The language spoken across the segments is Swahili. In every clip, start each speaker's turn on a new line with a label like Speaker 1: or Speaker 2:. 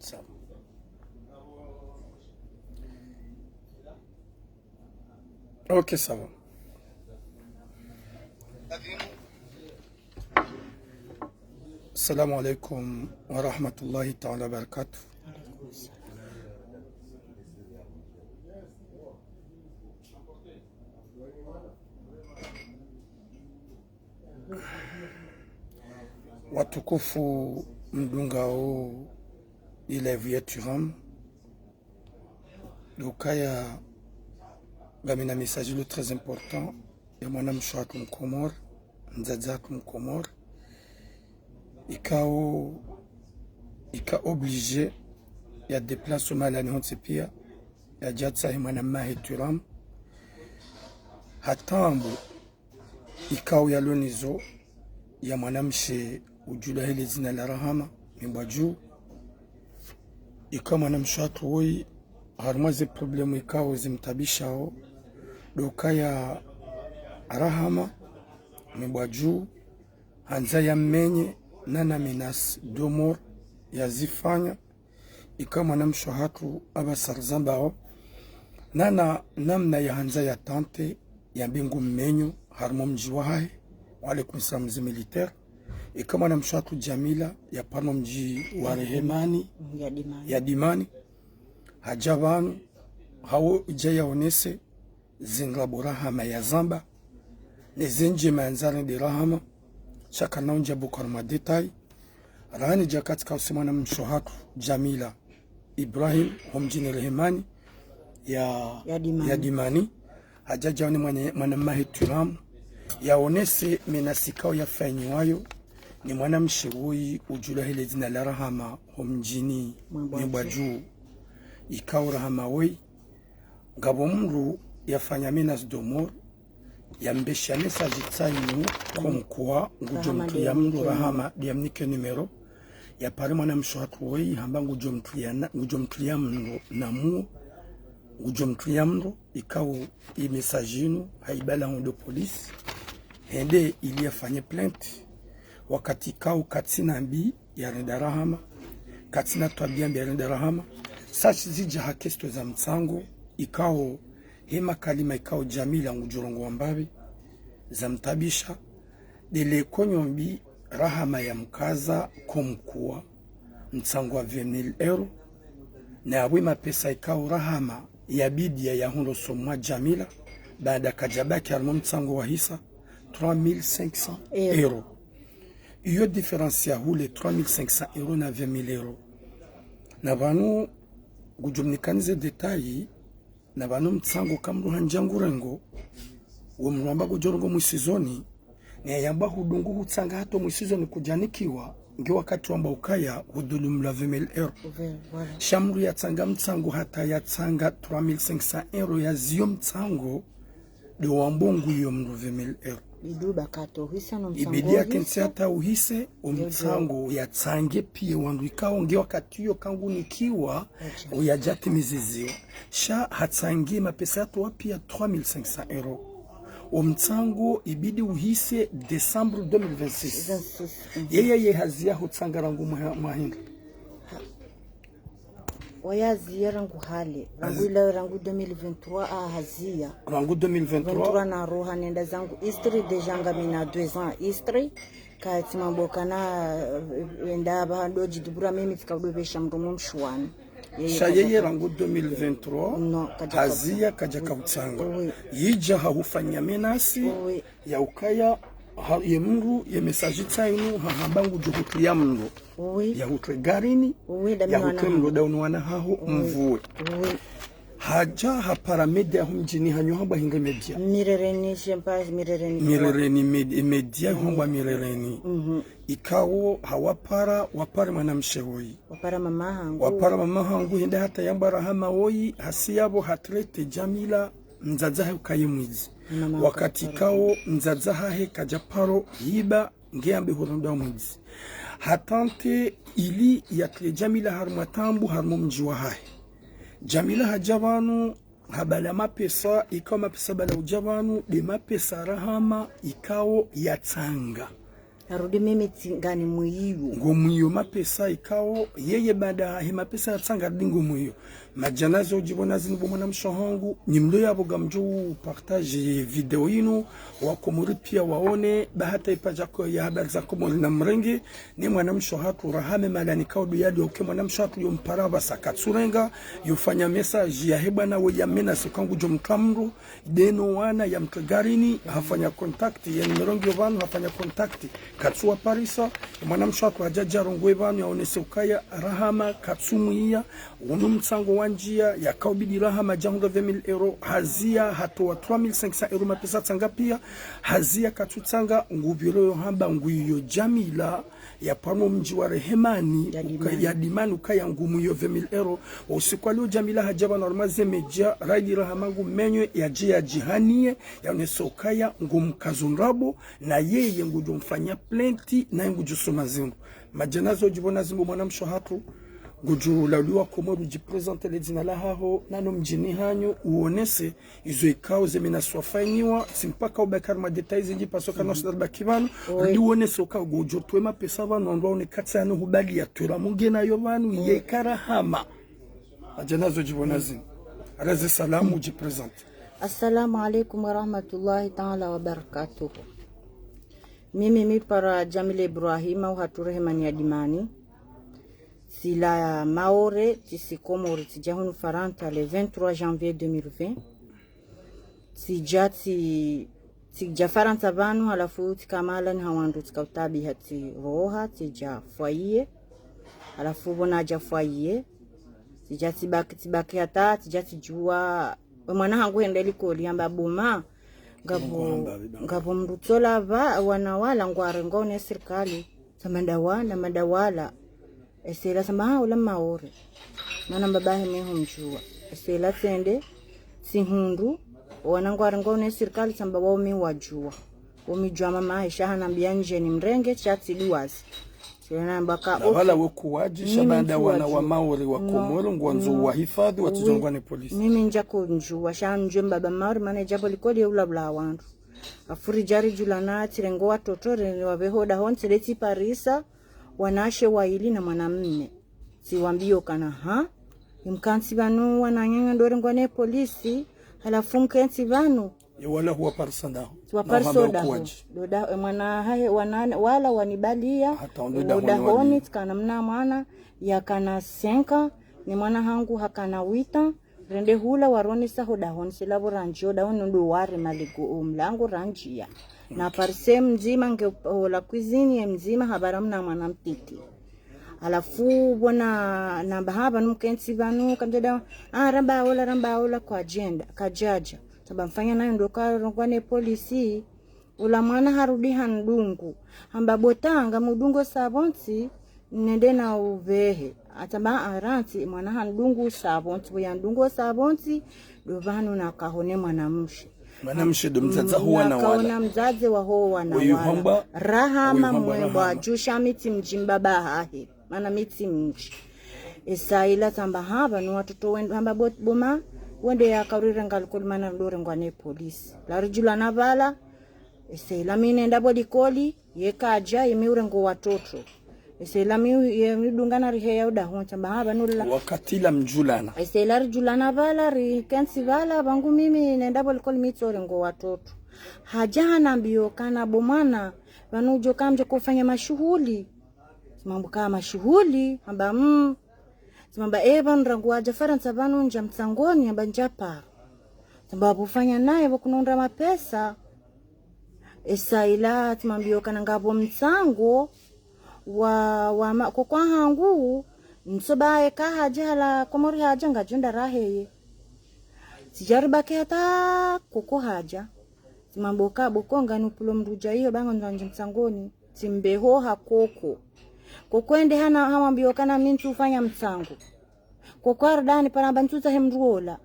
Speaker 1: Sawa. Okay, sawa. Assalamu alaikum wa rahmatullahi ta'ala wa barakatuh. Watukufu mdungao ile Vietnam dukaya gamina message le très important ya mwana mshwatu mkomor nzadzatu mkomor ika obligé ya déplacement la nihonse pia ya jatsa mwana mahe turam hatambu ikao ya lonizo ya mwanamshe ujula hili zina la rahama mimbaju ika mwanamshe watu woi harmaze problemu ikao zimtabishao doka ya rahama mimbaju hanza ya mmenye nana minas domor ya zifanya ika mwanamshe watu abasarzambao nana namna ya hanza ya tante ya mbingu mmenyo harmo mji wahae waalaikum salam zi militaire ikama na mshatu Jamila ya pano mji wa rehemani ya dimani hajabanu hao jaya onese zinglabora hama ya zamba nezenje manzari de rahama chaka naunja bukar madetai rani jakatika usimana mshohatu Jamila Ibrahim homjini rehemani ya dimani hajaja wani mwana mahi turamu yaonese menasikao ya fanyiwayo ni mwana mshewui ujula hile zina la rahama homjini mbaju ikao rahama wei ngabo mru yafanya menas domor ya mbeshane sajitsainu komkua ngujomtu ya mru rahama diamnike numero ya pari mwana mshwatu wei hamba ngujomtu ya mru namu ngujomtu ya mru ikao imesajinu haibala hondo polisi hende iliyafanya plainte wakati kao katina mbi ya rendarahama katina twabia mbi ya rendarahama sachi zija hakesto za mtsango ikao hema kalima ikao Jamila ngujurongo wambabe za mtabisha dele konyo mbi rahama ya mkaza komkuwa mtsango wa 20,000 euro na awima pesa ikao rahama ya bidia ya hundo somwa Jamila baada kajabaki almo mtsango wa hisa 3500 euros. Iyo différence ya hule 3500 euros na 20,000 euros. Na banu gujumnikanize detayi na banu mtsango kamru hanjangurengo wumramba gujorongo mwisizoni na yamba hudungu hutsanga hato mwisizoni kujanikiwa ngi wakati wamba ukaya hudulumla 20,000 euros. Shamru ya tsanga mtsango hata ya tsanga 3500 euros ya ziyo mtsango de wambongu iyo mru 20,000 euros. Ibidi ya kensi hata uhise umtsango ya tsange pia wandu ikawa nge wakati hiyo kangu nikiwa uyajati mizizio sha hatsange mapesa yato wapia 3500 euros umtsango ibidi uhise Desembre 2026 yeye hazia hutsanga rangu mahinga
Speaker 2: wayazia rangu hale rangu ila rangu 2023 hazia
Speaker 1: rangu 2023
Speaker 2: na roha nenda zangu history deja ngamina 2 ans history kati mabokana enda badoji dubura mimi tikadobesha mdomo mshwani
Speaker 1: shayeye rangu 2023 hazia kaja kautsanga yija hahufanya menasi ya ukaya ye mru ye message tsainu hahambangu juhutu ya mru ya hutwe garini ya hutwe mru daunu wana hahu mvuwe haja haparamede ahu mjini hanyo hamba hinga media mirereni media hamba mirereni ikawo wapara mwana mshewoi wapara mama hangu hinde hata yamba rahama woi hasiyabo hatrete Jamila nzazahe ukayimwizi wakati kao nzazahe kajaparo hiba ngeambe hurunda mwizi hatante ili yakle Jamila harmatambu harmo mjiwa hae Jamila hajabanu habala mapesa ikaw mapesa bala ujabanu de mapesa rahama ikawo yatsanga
Speaker 2: arudi mimi tingani muiyo
Speaker 1: ngomuyo mapesa ikao yeye baada ya mapesa ya tsanga dingo muyo majanazo jibona zinibo mwana mshohangu nimlo yabo gamjo partage video ino wakomuri pia waone bahata ipaja kwa ya habari za komori na mrenge ni mwana mshohatu rahame malani kaudu yadi oke mwana mshohatu yomparava sakatsurenga yofanya message ya hebana we ya mena sekangu jomkamru deno wana ya mtagarini hafanya contact ya nimerongi yovanu hafanya contact katsuwa parisa mwana mshohatu hajaja rongwe vanu ya onese ukaya rahama katsumuia unumtsango wanjia ya kaubidi rahama jango 20,000 euro hazia hatoa 3,500 euro mapesa tsanga pia hazia katutsanga ngubiro yo hamba nguyo Jamila ya pano mji wa Rehemani ya dimani ukaya ngumu yo 20,000 euro usiku leo Jamila hajaba normaze media raidi rahamangu menyo ya jia jihanie ya unesokaya ngumu kazunrabo na yeye ngujo mfanya plenty na ngujo somazingu majanazo jibona zimbo mwana mshohatu ngujo lauliwa komoru jipresente le dina la haho nano mjini hanyo uonese izo ikao zemena swafainiwa simpaka ubekar ma details nji pasoka nosi darba kivanu ndi uonese uka ngujo tuema pesa vanu ondwa unikatsa yano hubali ya tuera mungena yovanu yekara hama majanazo jibona zimbo arazi salamu jipresente.
Speaker 2: Assalamu alaikum wa rahmatullahi ta'ala wa barakatuh. Mimi para Jamila Ibrahima uhaturehemani ya dimani sila maore tisikomori tijahunu faranta le 23 janvier 2020 tija faranta vanu halafu tikamala ni hawandu tikautabi hati roha tija foyer halafu bonaja foyer tija tibaki hata tija tijua mwana hangu hendeli koli amba buma ngabo mrutola wanawala ngware ngone serikali madawala esela samba ula maore mana babahe meho mjua esela tende sihundu wanangware ngone serikali samba wao mi wajua umijua mama Aisha hanambia nje ni mrenge chati duwazi sena mbaka
Speaker 1: wala wokuwaji shabanda wana wa maori wa Komoro ngwanzo wa hifadhi watizongwa ni polisi
Speaker 2: mimi njako njua shanjwe baba maori mane japo likodi ya ulabla wandu afuri jari julana tirengo watotore wabehoda honse leti parisa wanashe waili na mwanamme siwambio kana imkansi banu wananyanga ndore ngwane polisi halafu mkensi banu
Speaker 1: wala huwa parsada
Speaker 2: doda mwana hae wala wanibalia doda honi kana mna mwana ya kana senka ni mwana hangu hakana wita rende hula waroni sahoda honi silabo ranjio da honi ndo ware maligo mlango ranjia na parse mzima nge la cuisine mzima habara mna mwana mtiti alafu bona na bahaba numkensi banu kamjada ramba ola kwa agenda kajaja saba mfanya nayo ndo karongwane polisi ula mwana harudi handungu hamba botanga mudungo sabonti nende na uvehe ataba aranti mwana handungu sabonti boyandungo sabonti do vanu na kahone mwanamshi
Speaker 1: do mzaza huwa na wala
Speaker 2: kaona mzaze wa ho wana wala rahama mwemba jusha miti mjimba bahahi mana miti mji isaila tamba haba ni watoto wendo hamba boma wende ya kaurire ngalikoli mana ndore ngwane polisi larijula na bala isaila mine ndabo likoli yekaja yemiure ngo watoto isaila mi yedungana rihe ya uda honta bahaba nula
Speaker 1: wakatila mjulana
Speaker 2: isaila rijulana bala ri kensi bala bangu mimi ndabo likoli mitore ngo watoto hajana mbio kana bomana wanujo kamje kufanya mashughuli mambo kama mashughuli amba Samba evan rangua jafaransa vanu nja mtsangoni amba njapa sababu fanya naye wakunonda mapesa esaila timambio kana ngabo mtsango wa kwa hangu nsobae ka hajala komori haja ngajunda raheye sijaribake hata koko haja timambo ka bokonga nupulo mruja hiyo bango nja mtsangoni timbeho hakoko kokwende hana hawambio kana mintu ufanya mtsango kokwardani para bantuza hemruola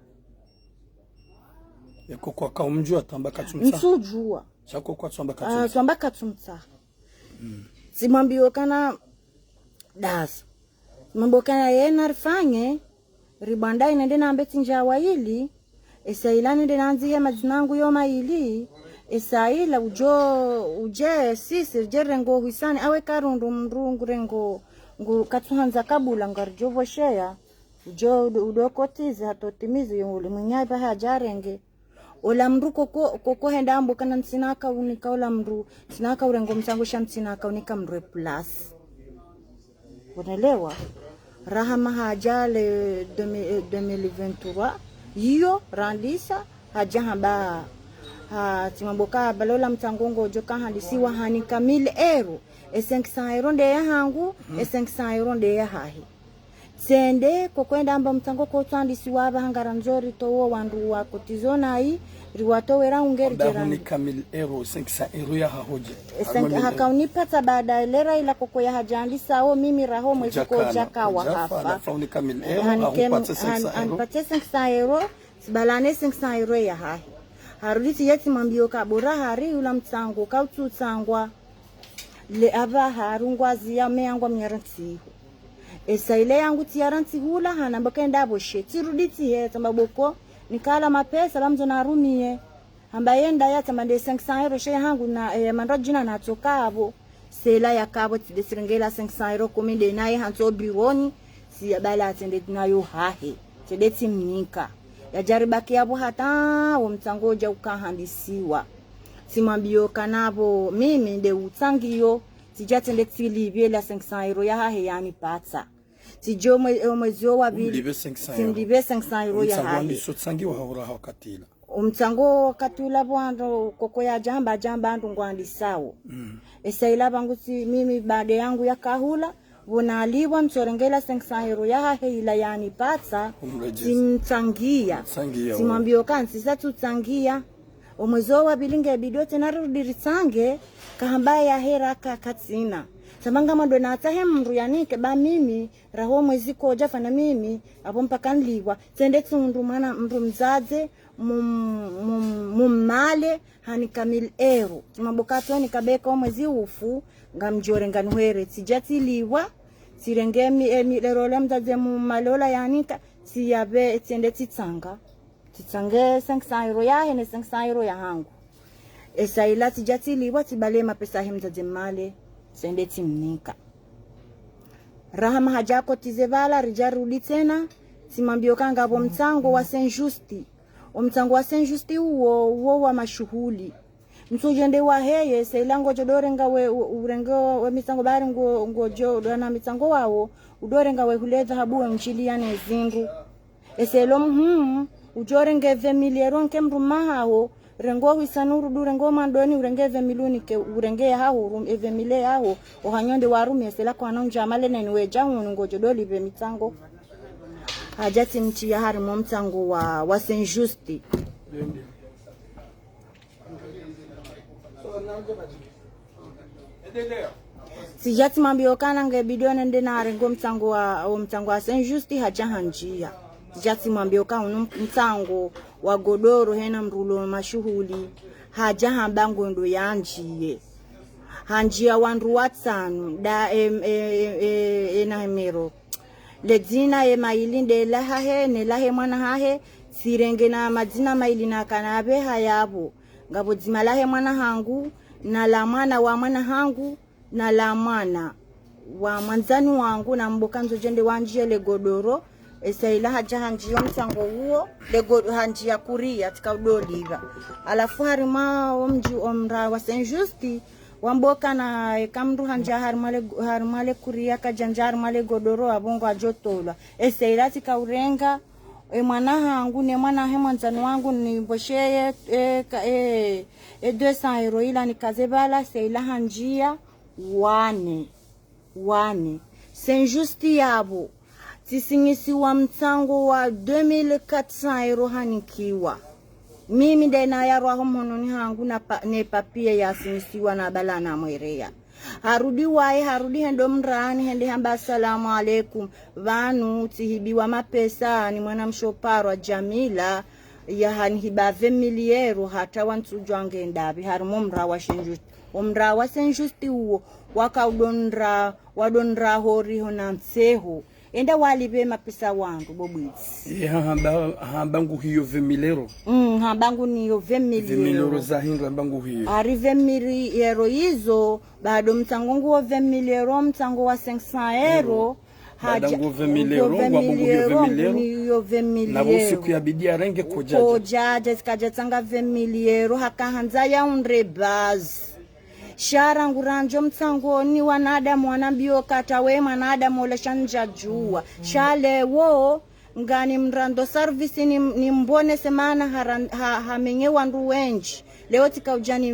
Speaker 1: yako kwa kaumjua tamba katsumtsa
Speaker 2: nsujua
Speaker 1: chako kwa tsamba
Speaker 2: katsumtsa simambio kana das simambio kana yena rifanye ribandai nende na ambeti njawa hili esailani nende nanzi hema zinangu yoma hili Isaila uje sisi jerengo hisani awe karundu mrungu rengo ngu katuhanza kabula ngarjovo shea ujo udokotize hatotimizi yuli mwenyaye hajarenge ola mru koko henda ambo kana nsinaka unika ola mru sinaka urengo msango shamsinaka unika mru plus unaelewa rahama hajale 2023 hiyo randisa hajahamba timamboka balola mtangongo joka handisiwa hani kamili ero 500 euro nde ya hangu 500 euro nde ya hahi sende kokwenda amba mtango ko twandisiwa abahangara nzori towo wandu wa kotizona hii riwato wera ungeri
Speaker 1: jerani kamili ero 500 euro ya hahoje
Speaker 2: hakaunipata baada lera ila koko ya hajandisa au mimi raho mwezi ko jakawa hapa
Speaker 1: fauni kamili ero hupata
Speaker 2: 500 euro sibalane 500 euro ya hahi haruditi yeti mambio kabora hari ula mtango kaututsangwa le ava harungwazi ya meangwa mnyaranti esaile yangu tiaranti hula hana mbakenda boshe tiruditi he tambaboko nikala mapesa lamzo narumie hamba yenda ya tamande 500 euro she hangu na mandojina na tokabo sela yakabo tidesirengela 500 euro komende naye hanzo biwoni si bala atende nayo hahe tedeti mnika ya jaribaki yabo hata umtangoja ukahandisiwa simambio kanabo mimi nde utangiyo sijatende tilibye la 500 euro ya hahe yani pata sijo mwezio wabili simdibe 500 euro ya hahe
Speaker 1: umtango sotsangiwa haura hakatila
Speaker 2: umtango katula bwando koko ya jamba ndo ngwandisawo esaila banguti mimi bade yangu ya kahula Bunaliwa msorengela 500 euro ya hahe ila yani pata simtangia simambio kansi sasa tutsangia omwezo wa bilinge bidote narudirisange kahamba ya hera kakatsina sabanga mando na atahe mru yanike ba mimi raho mwezi koja fana mimi apo mpaka nliwa tende tundu mana mru mzaze mumale hani kamil ero mabokato ni kabeka mwezi ufu ngamjore nganwere sijatiliwa sirengemi lero lemdaze mumalola yanika siyabe tende titsanga titsange 500 euro ya hene 500 euro ya hangu esaila sijatiliwa tibale mapesa hemdaze male sende timnika rahama hajako tizevala rijarudi tena simambio kanga hapo mtango wa Saint Justi umtango wa Saint Justi uo wa mashuhuli msujende wa heye sailango jodorenga we urengo we mitango bari ngojo dona mitango wao udorenga we huleza habu nchili yani zingu eselom ujorenge 20 milioni kemruma hao rengo wisanuru durengo mandoni urengeve miluni ke urenge hao 20 milioni hao ohanyonde warumi esela kwa nonja malene niwe jangu ngojo doli be mitango hajati mchi ya harimo mtango wa Saint Justi sijati mambio kana nge bidione ndena rengo mtango wa Saint Justi hajahanjia sijati mambio kana mtango wa godoro hena mrulo mashuhuli hajahamba ngondo yanjie hanjia wandu watanu da na mero ledzina mailinde lahahe ne lahe mwana hahe sirenge na madzina mailina kanabe hayabo ngabo dzima lahe mwana hangu na la mwana wa mwana hangu na la mwana wa mwanzani wangu na mbokanzo jende wanjie le godoro esaila hajahanjio mtango huo le hanjia kuria tika udoliga alafu harima omji omra wa Saint Justi wamboka na kamru hanja harmale kuria kajanjar male godoro abongo ajotola esaila tika urenga mwana hangu ne mwana he mwanzani wangu ni bosheye 200 euro ila nikazebala seila hanjia wane Saint Justi yabo tisingisi wa mtango wa 2400 euro hanikiwa mimi ndena ya roho mononi hangu ne papie ya singisiwa na bala na mwerea harudi hendo mrani hende hamba assalamu alaikum vanu tihibiwa mapesa ni mwana mshoparo Jamila ya hanhiba 20 milioni hata wantujo angendabi harimo mra wa Saint Justi huo wakaudonra wadonra hori hona mseho enda walipe mapesa wangu bobwizi
Speaker 1: hambangu hiyo 20,000 euro
Speaker 2: hambangu niyo 20,000
Speaker 1: euro za hindu bangu hiyo
Speaker 2: ari 20,000 euro hizo bado mtango nguo 20,000 euro mtango wa 500 euro
Speaker 1: haja ngo 20,000 euro ngwabungu hiyo 20,000 euro na busiku ya bidia renge
Speaker 2: kojaja zikaja tanga 20,000 euro hakahanza ya unre baz shara nguranjo mtangoni wanadamu wanambio kata we mwanadamu ole shanja jua shale wo ngani mrando service ni mbone semana hamenye wandu wenji leo tikaujani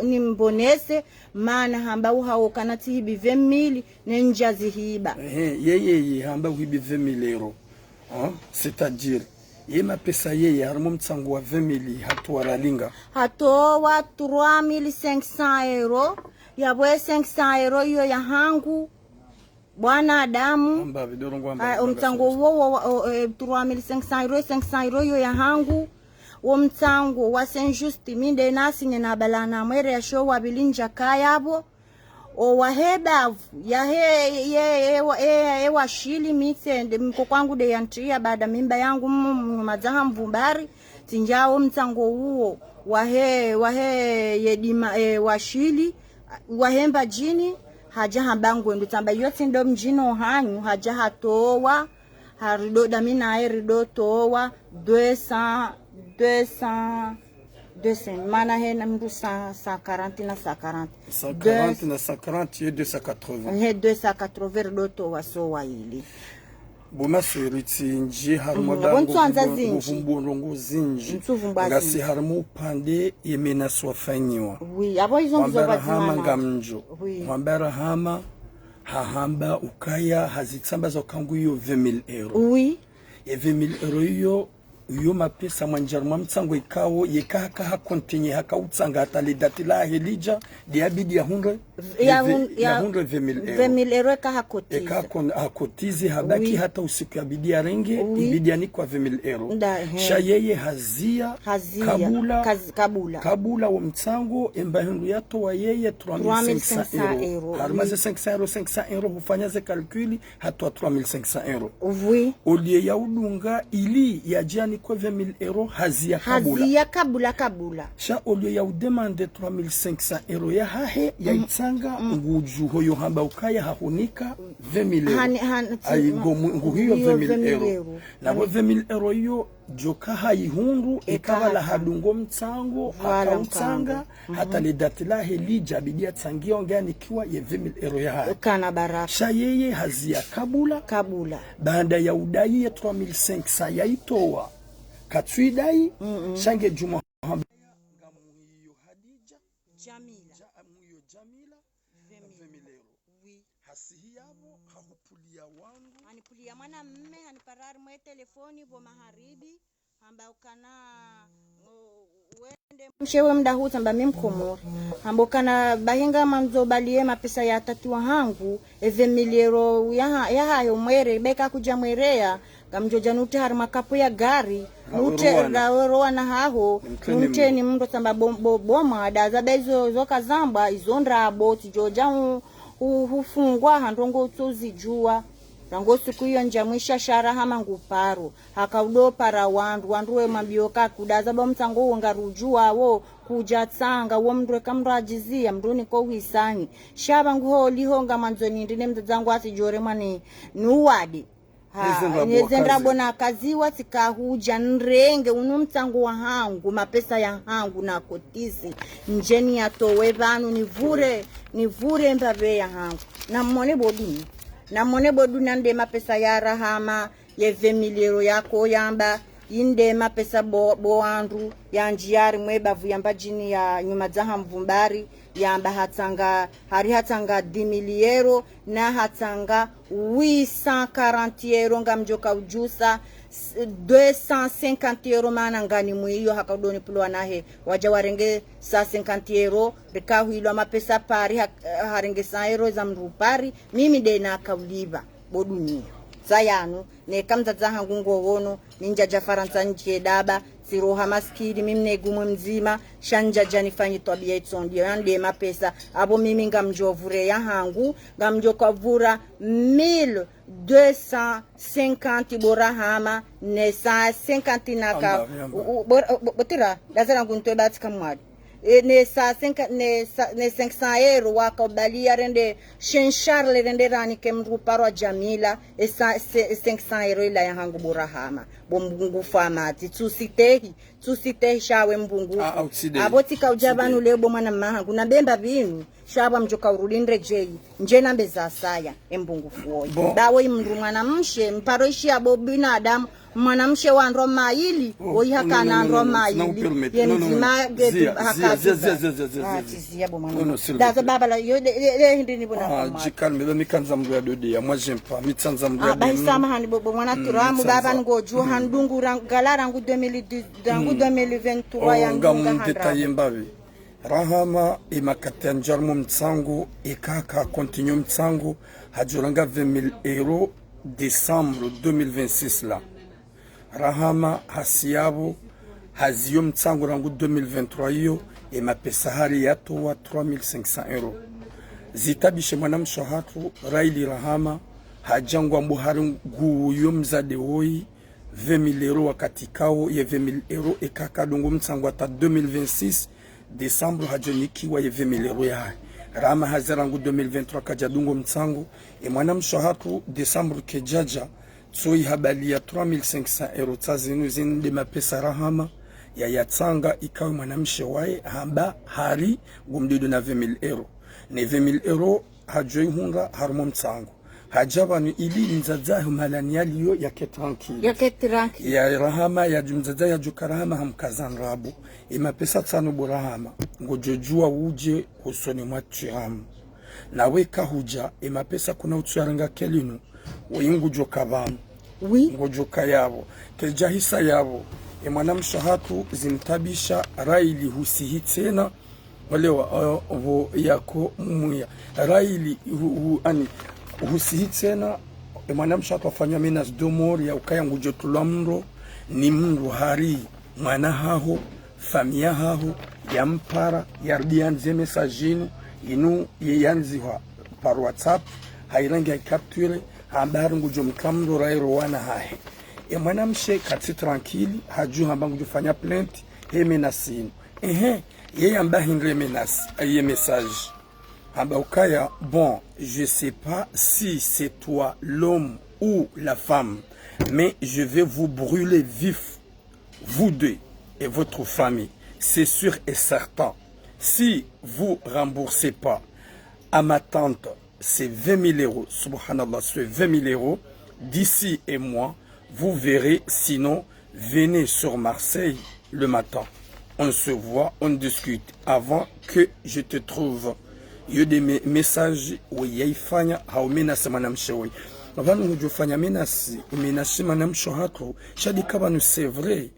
Speaker 2: ni mbonese maana hamba uhao kanati hibi 20,000 nenjazi hiba
Speaker 1: yeye hamba hibi 20,000 euro c'est-à-dire yema pesa yeye harimo mtsango wa 20,000 hatoralinga
Speaker 2: hatowa 3,500 euro yabwe 500 euro hiyo ya hangu bwana Adamu mtsango wo 3,500 euro 500 euro hiyo ya hangu wo mtsango wa Saint Just minde nasi na balana mwere ya show wabilinja kayabo o waheba ya he washili mitende mko kwangu de yantria baada mimba yangu mazaha mvumbari tinjao mtsango huo wahe yedima washili wahemba jini haja hambangu ndo tamba yote ndo mjino hanyu haja hatowa harido damina erido towa 200 mana hena mdu 140 na 140
Speaker 1: 140 na 140 et 280
Speaker 2: 280 doto wasowa ili
Speaker 1: boma seriti nji harmo dango mvumburongo zinji ngasi harmo pande yemena swafanyiwa
Speaker 2: abo izo
Speaker 1: hama ngamjo mwambara hama hahamba ukaya hazitsamba zo kangu yo 20,000 euro
Speaker 2: oui
Speaker 1: ye 20,000 euro yo mapesa mwanjarma mtsango ikawo yekaka hakontenye hakautsanga atale datila helija diabidi ya
Speaker 2: 20,000 euro
Speaker 1: hakotize habaki hata usiku ya bidi ya renge ibidi ni kwa 20,000 euro shayeye hazia kabula wa mtsango embahindu yato wa yeye 3,500 euro harmaze 500 euro hufanya ze kalkuli hatwa 3,500 euro olie ya udunga ili ya jani kwa 20,000 euro hazia kabula sha olio ya udemande 3,500 euro ya hahe ya itsanga nguju hoyo hamba ukaya hahunika 20,000 euro ngu hiyo 20,000 euro na 20,000 euro hiyo joka haihundu ikawala hadungo mtsango hakautanga hata le datila helija bidia tsangia ngani kiwa ye 20,000 euro ya hahe
Speaker 2: kana baraka
Speaker 1: sha yeye hazia kabula baada ya udai ya 3,500 ya itowa katsuidai shange juma ngamu hiyo Hadija Jamila 20,000 euro hasihiyabo hakupulia wangu
Speaker 2: anipulia mwana mme haniparari mwe telefoni bo maharibi amba ukana wende mshewe mda huu tamba mimkomori amba ukana bahinga manzo balie mapesa ya tatiwa hangu 20,000 euro ya hayo mwere beka kuja mwerea gamjoja nute harima kapo ya gari nute roa na haho nute ni mndo tamba boma adaza bezo zoka zamba izondra boti joja hufungwa handongo utozi jua rango siku hiyo njamwisha shara hama nguparo hakaudo para wanduwe mambioka kudaza bo mtango ngarujua wo kuja tsanga wo mndwe kamrajizia mnduni ko wisani shaba nguho lihonga manzoni ndine mtazangu asijore mani nuwadi nezendra bona kaziwa tikahuja nrenge unumtango wa hangu mapesa ya hangu na kotisi njeni yatowe vanu nivure mbabe ya hangu na mwone bodu nande mapesa ya rahama ye 20,000 euro yako yamba inde mapesa bo andru ya njiari mwebavu yamba jini ya nyuma zaha mvumbari yamba hatanga 10,000 euro na hatanga 840 euro ngamjoka ujusa 250 euro mana ngani mwiyo hakadoni pulwa nahe waja warenge 50 euro rikahu ilo mapesa pari harenge 100 euro za mrupari mimi de na kauliva boduni zayanu ne kamza zahangu ngowono ninja jafaransa nje daba siroha maskini mimi negumu mzima shanja jani fanyi tabia itsondi ande mapesa abo mimi ngamjovure ya hangu ngamjokavura 1250 borahama ne 150 naka botira lazara ngunto batika mwadi ne 500 euro wakabalia rende Shen Charles rende rani kemru parwa Jamila 500 euro ila ya hangu borahama bombungu famati tusitehi shawe mbungu abotika ujabanu lebo mwana mahangu na bemba binu shaba mjoka urulindre jei njena mbeza saya embungu fuoi dawo imndu mwanamshe mparoishi abo binadamu mwanamshe wa Roma ili oyihaka na Roma ili yemzima getu hakazi zia bo mwana dazo baba la yo hindi ni bona
Speaker 1: jikalme be mikanza mru ya dodi ya moi j'aime pas mitsanza mru ya
Speaker 2: ba hisama hani bo mwana turamu baba ngoju handungu galara ngu 2023 yangu
Speaker 1: ngam Rahama imakate njarmu mtsangu ikaka continue mtsangu hajuranga 20,000 euros décembre 2026 là. Rahama hasiabu haziyo mtsangu rangu 2023 hiyo imapesa hari yato wa 3,500 euros. Zitabishe mwanamsho hatu Raili Rahama hajangwa mbuhari nguyo mzade hoi 20,000 euros wakati kao ye 20,000 euros ikaka dungu mtsangu hata 2026 Décembre hajonikiwa ye 20,000 euros ya Rama hazarangu 2023 kajadungo mtsangu e mwanamsho hatu Décembre kejaja tsoi habali ya 3,500 euros tazinu zinde mapesa Rahama ya yatsanga ikawe mwanamshe wae hamba hari gumdido na 20,000 euros ne 20,000 euros hajoi hunga harumo mtsangu hajabanu ili nzazahu malaniali yo yake tranquille ya Rahama ya jumzaza ya jukarahama hamkazan rabu ima pesa tsano borahama ngojojua uje usoni mwatiramu na weka huja ima pesa kuna utuaranga kelinu wayingu jokabanu ngojoka yabo kejahisa yabo mwanamsho hatu zintabisha Raili husihi tena walewa yako muya Raili ani husihi tena mwanamsho hatu wafanya menas domori ya ukaya ngujotulamro ni mndu hari mwana haho famia haho ya mpara yardianze mesajinu inu yeyanziwa par WhatsApp hairangi ya capture habari ngujo mkamro rairo wana hahe mwanamshe kati tranquille haju hamba ngujufanya plainte menasinu yeye amba hingre menas aye message hamba ukaya bon je sais pas si c'est toi l'homme ou la femme mais je vais vous brûler vif vous deux et votre famille c'est sûr et certain si vous remboursez pas à ma tante c'est 20,000 euros subhanallah c'est 20,000 euros d'ici et moi vous verrez, sinon venez sur Marseille le matin. On se voit, on discute avant que je te trouve. Il y a des messages où il y a fanya haumena manam shewi. Avant nous fanya menasi, menasi manam shohatu, shadi kabanu c'est vrai.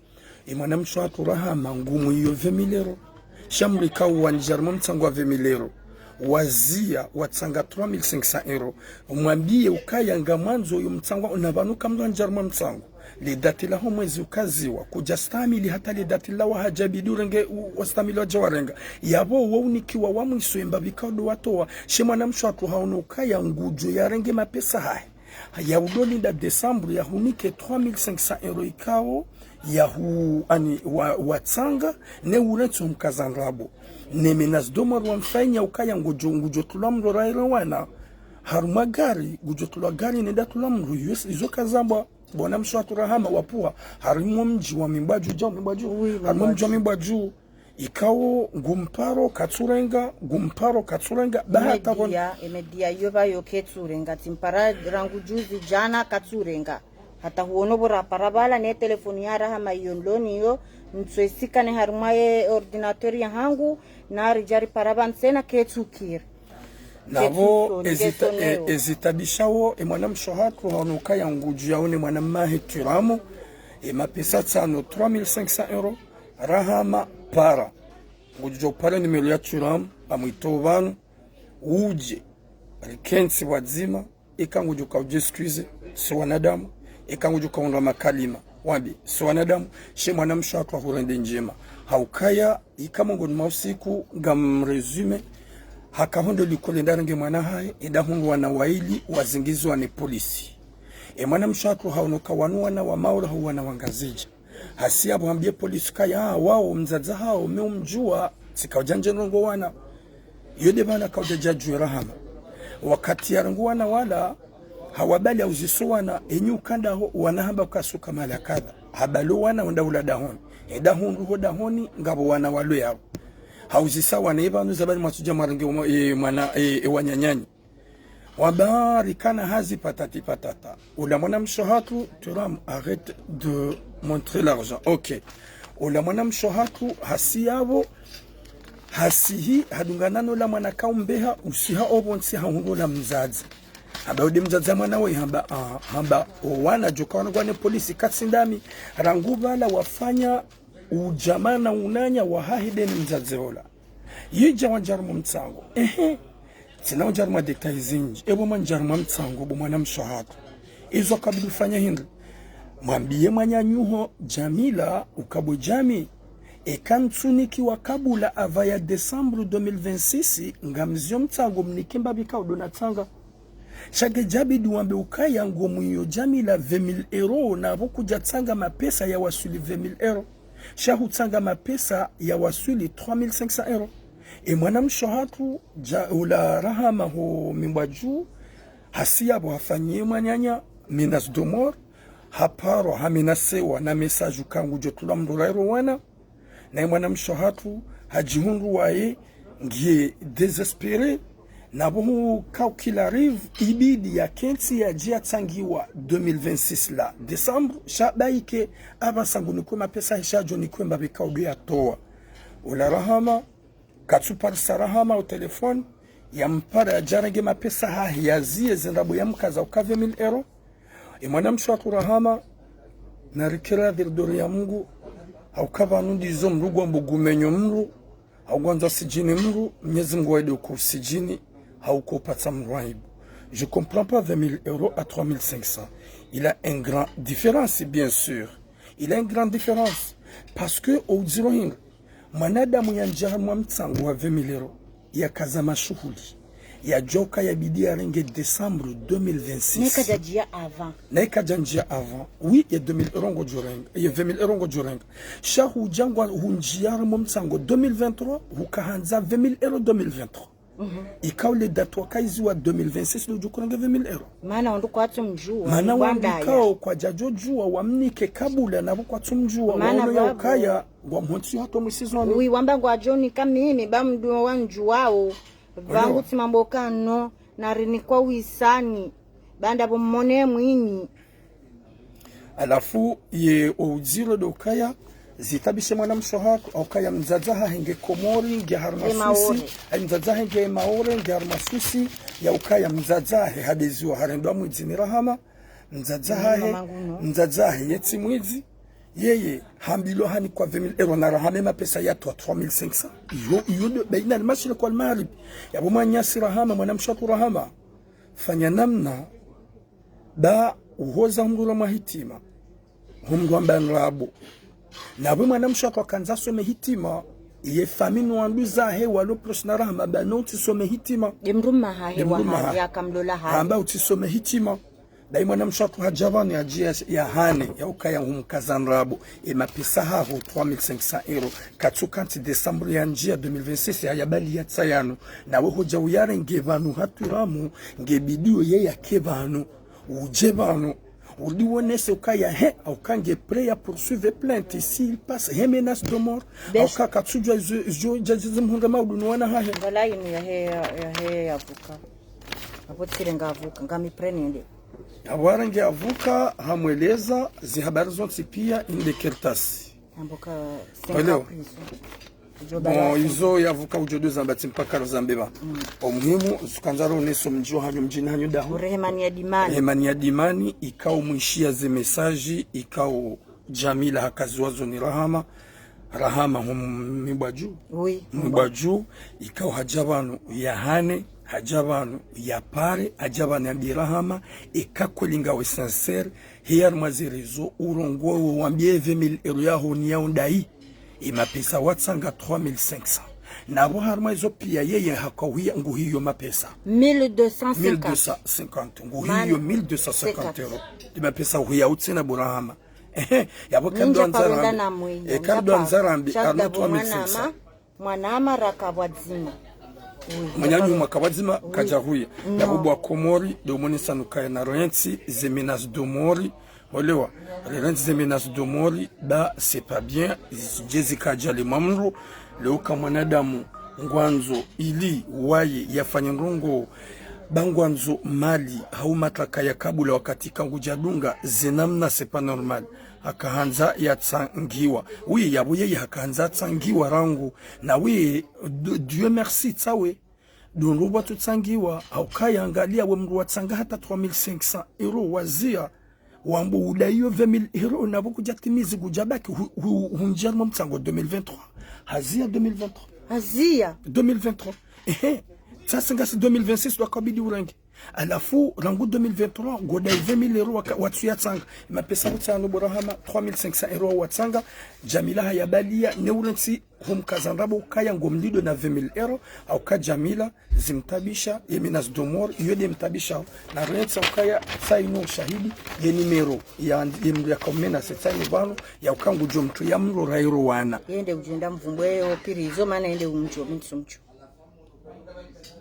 Speaker 1: Et manam shohatu Rahama ngumu yo 20,000 euros. Shamri kawu wanjarmam tsangwa 20,000 euros. Wazia watsanga 3,500 euros umwambie ukayanga mwanzo uyu mtsangwa unabanuka mndo njarma mtsango le dati la homwezi ukaziwa kujastamili hata le dati la wahajabidurenge wastamili wajawarenga yabo waunikiwa wamwiswemba bikado watoa shemwa na mshwatu haunu ukaya ngujo ya renge mapesa hai ya udoli da Desembre ya hunike 3,500 euros ikao ya hu ani watsanga ne uretu mkazanrabo ne menas domar wamfanya ukaya ngujo tulamro rairo wana haruma gari ngujo tulwa gari ne datulamro izo kazamba bona mshwatu Rahama wapua harimo mji wa mimbaju jao mimbaju harimo mji wa mimbaju ikao gumparo katsurenga bahata
Speaker 2: emedia yoba yoketsurenga timpara rangu juzi jana katsurenga hata huono bora parabala ne telefoni ya Rahama yonloni yo ntwesika ne harumaye ordinateur ya hangu na rijari paraban sena ketsukir
Speaker 1: nabo ezitabishawo mwanamsho hatu hanuka ya nguju yaone mwanamahe turamo mapesa tsano 3,500 euros Rahama para ngujo para nimero ya turamo amwitobanu uje rikensi wazima ikangujo ka excuse si wanadamu ikangujo kaunda makalima wabi si wanadamu she mwanamsho watu hurende njema haukaya ikama ngoni mausiku ngam resume hakahondo likole ndarange mwana hai edahungu wana waili wazingizwa ni polisi mwanamsho watu haunoka wanuana wa maula huwana wangazija hasiabu hambie polisi kaya wao mzaza hao meumjua sikawajanje nrongo wana yode bana kaujaja juu rahama wakati ya nrongo wana wala hawabali auzisowana enyu kanda ho wanahamba kasuka mala kada habalo wana onda uladahoni edahundu ho dahoni ngabo wana walo yao hauzisawa na ibanu zabali masuja marange mwana wanyanyanyi wabari kana hazi patati patata ula mwana mshohatu turam arrête de montrer l'argent ok ula mwana mshohatu hasiyabo hasihi hadunganano la mwana kaumbeha usiha obonsi hahungu la mzazi haba udi mzazi mwana we hamba wana jokawana kwa ne polisi katsindami rangubala wafanya ujamana unanya wahahide ni mzazi ola yija wanjarumu mtsango tina wanjarumu detail zinji ebo manjarumu mtsango bu mwana mshohatu izo kabidu fanya hindi mwambie mwanya nyuho Jamila ukabo jami ekantuniki wakabula avaya Desembre 2026 ngamzio mtsango mnikimba bikao donatanga shage jabidi wambe ukaya ngomu yo Jamila 20,000 euro na boku jatsanga mapesa ya wasuli 20,000 euro shahu tsanga mapesa ya wasuli 3,500 euro mwana mshohatu ula rahama ho mimbaju hasiabo hafanyie mwanyanya menace de mort haparo haminasewa na message kangu jotula mdolairo wana na mwana mshohatu hajihundu wae ngie désespéré na bohu kaukila rive ibidi ya kenti ya jia tsangiwa 2026 la Desembre shabaike abasangu nikuma pesa hishajo nikwemba bikaudu ya toa ula rahama katsupar sarahama au telefone ya mpara ya jarage mapesa hahi ya zie zindabu ya mkaza ukave 1,000 euro mwana mshohatu rahama na rikira dhirdori ya Mungu haukava nundi zo mrugu mbugumenyo mru haugwanza sijini mru mnyezi mgwaide uko sijini hauko pata mruaibu. Je comprends pas 20,000 euros à 3,500. Il a une grande différence, bien sûr. Il a une grande différence. Parce que, au dirohing, manada mwenjara mwamtsangu wa 20,000 euros, ya kazama shuhuli. Ya joka ya bidi ya renge Décembre 2026.
Speaker 2: Neka jajia avant.
Speaker 1: Neka jajia avant. Oui, il y a 2,000 euros ngo jorenga. Il y a 20,000 euros ngo jorenga. Shahu jangwa hunjiara mwamtsangu 2023, hukahanza 20,000 euros 2023. Ikaw le datwa kaizi wa 2026 lujukuranga 20,000 euro.
Speaker 2: Mana wandu kwa tumjua.
Speaker 1: Mana wandu kao kwa jajo jua wamnike kabula na kwa tumjua. Wano ya ukaya wa mhonsi hato mwisizonu.
Speaker 2: Ui wamba kwa joni kamini bamdu wanju wao. Vangu timambokano na rini kwa wisani. Banda pomone mwini.
Speaker 1: Alafu ye ouzilo do ukaya zitabishe mwana mshohatu au kaya mzazaha henge Komori nge harmasusi mzazaha henge Maore nge harmasusi ya ukaya mzazaha hadeziwa harendwa mwizi ni rahama mzazaha yeti mwizi yeye hambilo hani kwa 20,000 euro na rahame mapesa ya 3,500 iyo baina almashriq kwa almarib ya buma nyasi rahama mwana mshohatu rahama fanya namna ba uhoza mdula mahitima humdwa mbanrabu na bwe mwana mshohatu akanza some hitima ye famine wanduza he walo prosna rahama banoti some hitima
Speaker 2: demruma hahe wa ya kamlola hahe
Speaker 1: amba utisome hitima dai mwana mshohatu hajabani ajia ya hane ya ukaya humkazanrabu mapesa haho 3,500 euro katsukanti Desembre ya njia 2026 ya yabali ya tsayano na we hoja uyare ngevanu haturamu ngebidio ye ya kevanu ujebanu udiwonese ukaya he au kange prêt à poursuivre plainte ici il passe he menace de mort au kaka tsujwa jo jajizi mhungama udunwana hahe
Speaker 2: ngala inu ya he avuka apotikire ngavuka ngami prenende
Speaker 1: awarange avuka hamweleza zihabari zonse pia inde kertasi
Speaker 2: amboka
Speaker 1: senga bon izo yavuka ujodo zambati mpaka zambeba omuhimu sukanzaro neso mjio hanyo mjini hanyo daho rehemani ya dimani ikao mwishia ze message ikao Jamila hakaziwazo ni rahama mbaju ikao hajabano ya hane hajabanu ya pare hajabanu ya birahama ikakolinga we sincere hier mazirezo urongo wambie 20000 euro ya honi ya ndai imapesa watsanga 3500 nabo harma izo pia yeye hakawia nguhiyo mapesa
Speaker 2: 1250
Speaker 1: nguhiyo 1250 euro imapesa huya utsena burahama yabo kando anzara kando anzara ambi 3500
Speaker 2: mwanama rakabwadzima
Speaker 1: manyanyu makabadzima kajahuye nabubwa komori domonisa nukaya na rentsi zemenas domori olewa rentsi zemenas domori ba c'est pas bien jezika jali mamru leo kama mwanadamu ngwanzo ili waye yafanya ngongo bangwanzo mali haumataka ya kabula wakati kangujadunga zinamna c'est pas normal akahanza yatsangiwa wi yabuye hakahanza tsangiwa rangu na wi Dieu merci tsawe donruba tutsangiwa au kayangalia we mru watsanga hata 3500 euro wazia wambu udaiyo 20000 euro na buku jatimizi kujabaki hunjarmo mtsango 2023 hazia 2023
Speaker 2: hazia
Speaker 1: 2023 sasa ngasi 2026 wakabidi urangi alafu rangu 2023 goda 20000 euro watsuya tsanga mapesa utsano borahama 3500 euro watsanga Jamila hayabalia neuransi humkazanrabo kaya ngomlido na 20000 euro au ka Jamila zimtabisha yeminas domor yode mtabisha na rensa kaya saino shahidi ye numero ya komena setani bano ya ukangu jomtu ya mro rairo wana
Speaker 2: yende ujenda mvumbwe opirizo maana yende umcho mitsumcho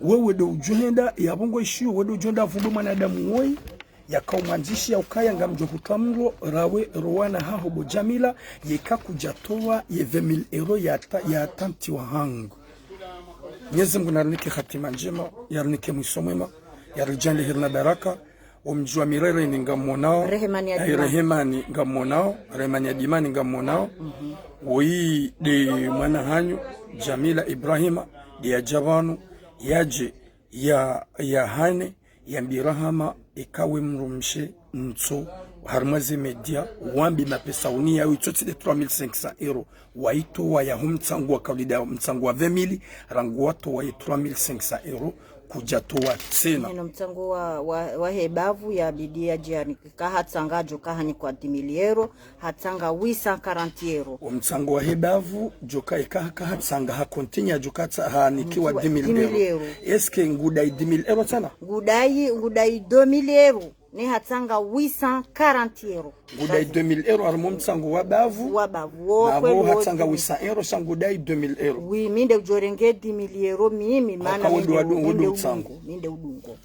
Speaker 1: wewe do ujuhenda ya bongo ishiyo wewe do ujuhenda vumbu mwanadamu woi ya kaumanjishi ya ukaya ngamjo hutamlo rawe rowana hahobo Jamila yeka kujatoa ye 20000 euro ya tanti wa hangu Mwenyezi Mungu narnike hatima njema yarnike mwisomwema yarijali hirna baraka umjua mirere ni ngamonao rehemani ngamonao rehemani ya dimani ngamonao woi de mwana hanyu Jamila Ibrahima ya Jabanu yaje ya hane ya mbirahama ikawe mrumshe nso harmaze media wambi mapesa unia uitoti de 3500 euro waito wa ya humtsangu wa kaulida mtsangu wa 20000 rangu wato wa 3500 euro kujatoa tena
Speaker 2: neno mtsangu wa hebavu ya bidia jiani kahatsanga joka hani kwa 10000 euro hatsanga 840 euro
Speaker 1: mtsangu wa hebavu joka kahatsanga ha continue joka hanikiwa 10000 euro eske ngudai 10000 euro sana
Speaker 2: ngudai 2000 euro ni hatsanga 840 euro
Speaker 1: ngudai 2000 euro armo mtsangu wa bavu wo hatsanga 800 euro sangudai 2000 euro
Speaker 2: oui minde ujorenge 10000 euro mimi maana
Speaker 1: minde mtsangu
Speaker 2: minde udungo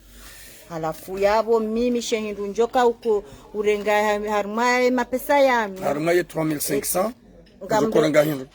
Speaker 2: halafu yabo mimi shehindu njoka uko urenga harmaye mapesa yami
Speaker 1: harmaye 3500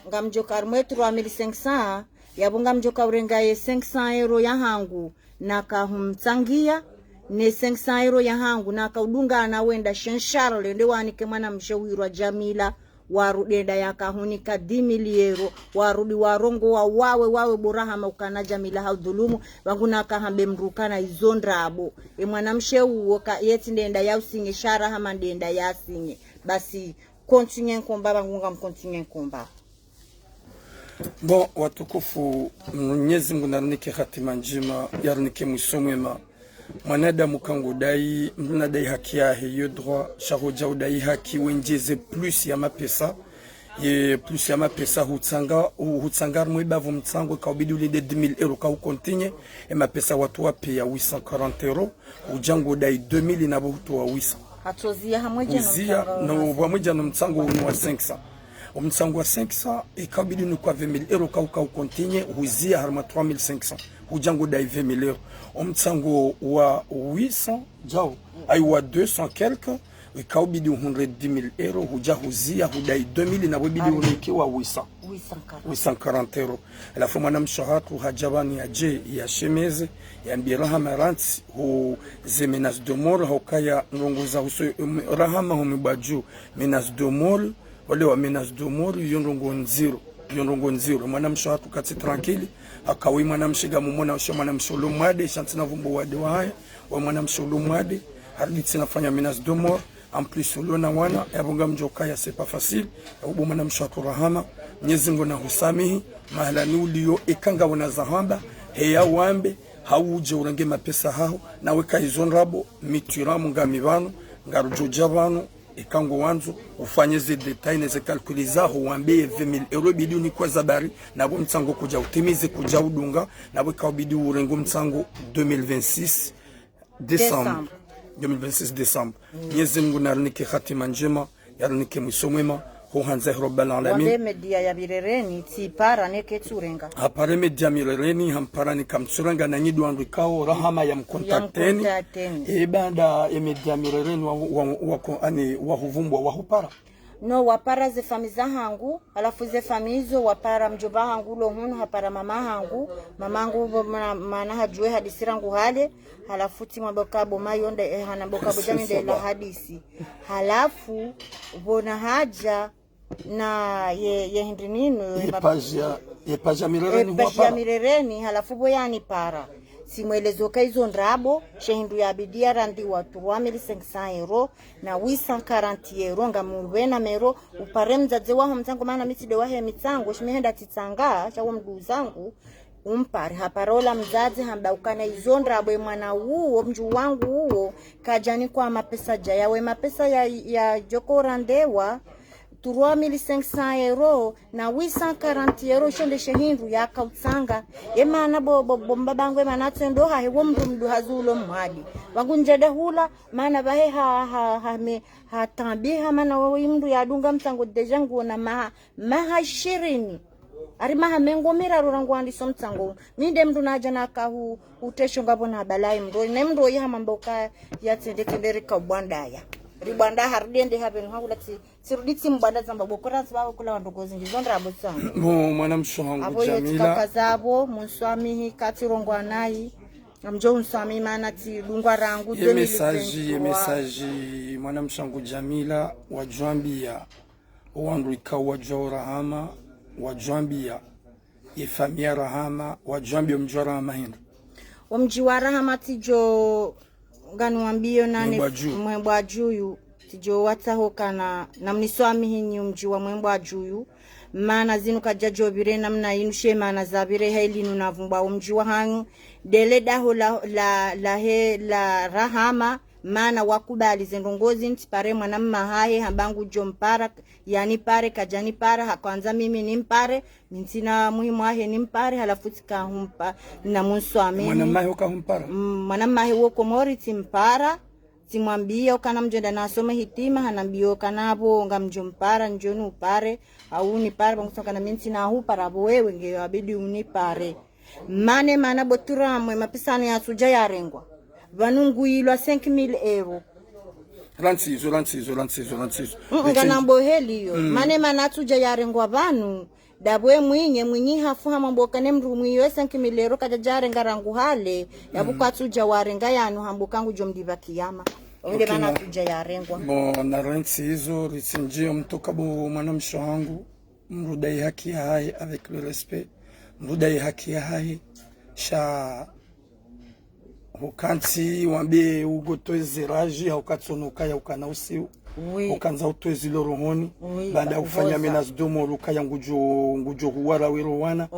Speaker 2: ngamjoka harmaye 3500 yabo ngamjoka urenga ye 500 euro ya hangu nakahumtsangia ne 500 euro ya hangu nakaudunga na wenda shensharo lende wanike mwana mshewirwa Jamila warudenda yakahunika 10000 euro warudi warongo wawe borahama ukana Jamila haudhulumu wanguna kahambe mrukana izondrabo mwana msheu woka yeti ndenda ya usinge shara hama ndenda ya singe basi continue komba bangunga mkontinue komba
Speaker 1: bon watukufu Mwenyezi Mungu narnike hatima njema yarnike mwisomwema mwanadamu kangudai mnadai haki yake hiyo droit shahoja udai haki wenjeze plus ya mapesa ye plus ya mapesa hutsanga mwibavu mtsango kaubidi ulide 10000 euro ka ukontinye e mapesa watu wape ya 840 euro ujango dai 2000 na buto wa 800
Speaker 2: hatozia hamweja
Speaker 1: no mtsango wa 500 umtsango wa 500 ikabidi ni kwa 20000 euro ka ukontinye huzia harma 3500 ujango dai 20000 euro umtsango wa 800 jao aiwa 200 quelque ikaubidi 110000 euro hujahuzia hudai 2000 na bibidi unikiwa 840 euro alafu mwana mshahatu hajabani aje ya shemeze ya mbirahama rantsi hu zemenas domor hokaya nrongoza huso rahama humibaju menas domor wale wa menas domor yonrongo nziro mwana mshahatu kati tranquille akawi mwana mshiga mumona usho mwana msholo mwade shantina vumbo wade wa haya wa mwana msholo mwade hadi tinafanya menas domor en plus ulona wana yabonga mjoka ya c'est pas facile ubo mwana mshahatu rahama Mwenyezi Mungu na husamihi mahala nulio ikanga wana zahamba heya wambe hauje urange mapesa hao na weka hizo nrabo mituramu ngamibano ngarujoja bano ekango wanzo ufanye ze detail neze kalkuliza ho wambie 20000 euro bidi ni kwa zabari na bo mtsango kuja utimize kuja udunga na weka bidi urengo mtsango 2026 Décembre 2026 décembre Mwenyezi Mungu narnike khatima njema yarnike mwisomwema ho hanze rabbal alamin
Speaker 2: wande media ya birereni tipara neke turenga
Speaker 1: hapare media mirereni hampara ni kamtsurenga na nyidu andu kao rahama ya mkontakteni banda ya media mirereni wako ani wahuvumbwa wahupara
Speaker 2: no wapara ze famiza hangu alafu ze famizo wapara mjoba hangu lo hunu hapara mama hangu maana hajue hadisi rangu hale halafu timwaboka boma yonde hanaboka bojami de la hadisi halafu bona haja na ye hindrinino
Speaker 1: ye paja mirereni
Speaker 2: halafu boyani para simwelezo kaizo ndrabo shehindu ya bidia randi wa 3500 euro na 840 euro ngamurwena mero upare mzaze waho mtango maana mitide wahe mitsango shimehenda titsanga chawo mdu zangu umpare haparola mzazi hambaukana izo ndrabo mwana uo mju wangu uo kajani kwa mapesa jayawe mapesa ya joko randewa 3500 euro na 840 euro shonde shehindu ya kautsanga emana bomba bangwe manatendo ha hewo mdu hazulo mwadi wangu njede hula mana bahe ha tambiha mana wewe mdu yadunga mtango dejangu na maha 20 ari maha mengo miraro rangu andi somtango minde mdu naja na kahu utesho ngabona balai mdo ne mdo ya mamboka ya tendekendere ka bwandaya ribanda hardende haben hawulati siruditi mbanda zamba bokora sababu kula wandogozi ngizondra abotsango
Speaker 1: mwana mshangu Jamila
Speaker 2: kazabo munswami katirongwa nayi amjo unswami mana ti lungwa rangu
Speaker 1: ye message mwana mshangu Jamila wajwambia wandrika wajwa rahama wajwambia ifamia rahama wajwambia mjwa rahama hindu
Speaker 2: omjiwa rahama tijo ganuambio nane mwembwa juyu tijo wataho kana namniswami hinyu mjiwa mwembwa juyu mana zinu kajajo bire namna inushe mana zabire hailinu navumbwa mjiwa hangu dele daho la rahama mana wakubali zendongozi ntipare mwanamma hae hambangu jompara yani pare kajani para hakwanza mimi nimpare mintina muhimu ahe nimpare halafu tikahumpa na munswami
Speaker 1: mwanamma huka humpara
Speaker 2: mwanamma huo komori timpara timwambia kana mjenda nasoma hitima hanambio kanabo ngamjompara njonu upare au nipare bangusoka na mintina hupara abo wewe ngeyo abidi unipare mana botura mwe mapisano ya suja ya rengwa vanungu ilwa 5000 euro
Speaker 1: Rantsizo
Speaker 2: nganambo heliyo mane manatuja yarengwa vanu dabwe mwinyi hafu hamamboka ne mru mwiyo 5000 euro kajajare ngarangu hale yabukwatuja warenga yanu hambokangu jomdiva kiyama onde mana tuja yarengwa
Speaker 1: na rantsizo ritsinjio mtoka bo mwana mshangu mrudai haki ya hai avec le respect mrudai haki ya hai sha ukanti wambie ugotoeze raji haukatsonoka ya ukanausi ukanza utoezi lorohoni baada ufanya menas domo lukaya ngujo huwara wirowana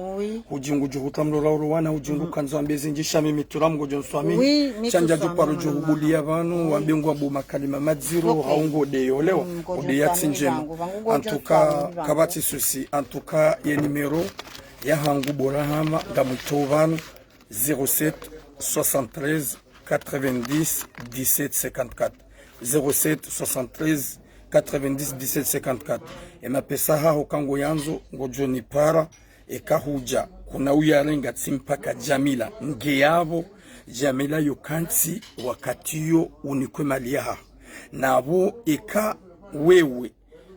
Speaker 1: ujingujo hutamlora wirowana ujingu kanza wambie zinjisha mimi turamgo jonswami chanja juparo juhubulia vanu wambie ngwa bu makalima madziro haungo deyo lewa udeyatsi njema antuka kabati susi antuka ye numero ya hangu borahama ngamutovanu 07 73 90 17 54 07 73 90 17 54 ema pesa haho kango yanzo ngojoni para ekahuja kuna uyarenga tsimpaka Jamila ngeyabo Jamila yokanti wakati yo unikwe maliaha nabo eka wewe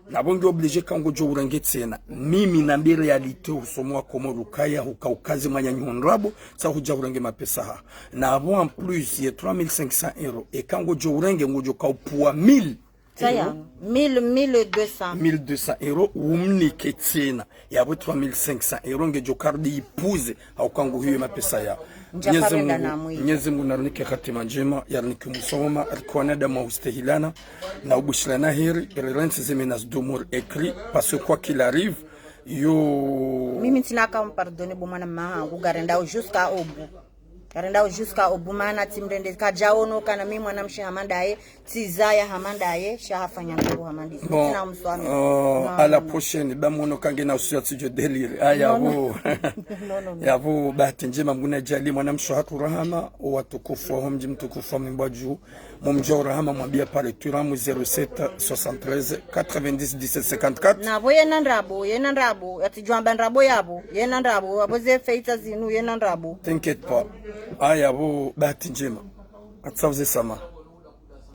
Speaker 1: nabo ngi oblige kango jo urangetsena mimi na mbi realite usomwa komo lukaya ukaukazi manya nyondrabo sa huja urange mapesa ha nabo en plus ye 3500 euro e kango jo urange ngojo kaupua 1000
Speaker 2: Taya,
Speaker 1: 1200 euro umnike tena yabo 3500 euro ngejo kardi ipuze au kango hiyo mapesa ya Mwenyezi Mungu narunike khatima njema yarunike musoma alikuwa nada maustehilana na ubushilana heri relance zemenas domor écrit parce que quoi qu'il arrive yo
Speaker 2: mimi tinaka pardonner bo mwana mahangu garenda jusqu'à obu karenda jusqu'à obumana timrende kajaono kana mimi mwanamshi hamandaye tizaya hamandaye shahafanya ngoro hamandi
Speaker 1: na mswami à la prochaine bamono kange na usiatsi je délire ayavo yavo bahati njema mguna jali mwanamshi hatu rahama watukufu wa mji mtukufu Mbwaju mumjo rahama mwambia pale turamu 07 73 90 17 54
Speaker 2: na boye yena ndrabo atijwamba ndrabo yabo yena ndrabo aboze feita zinu yena ndrabo
Speaker 1: t'inquiète pas ayavo bahati njema atsavuze sama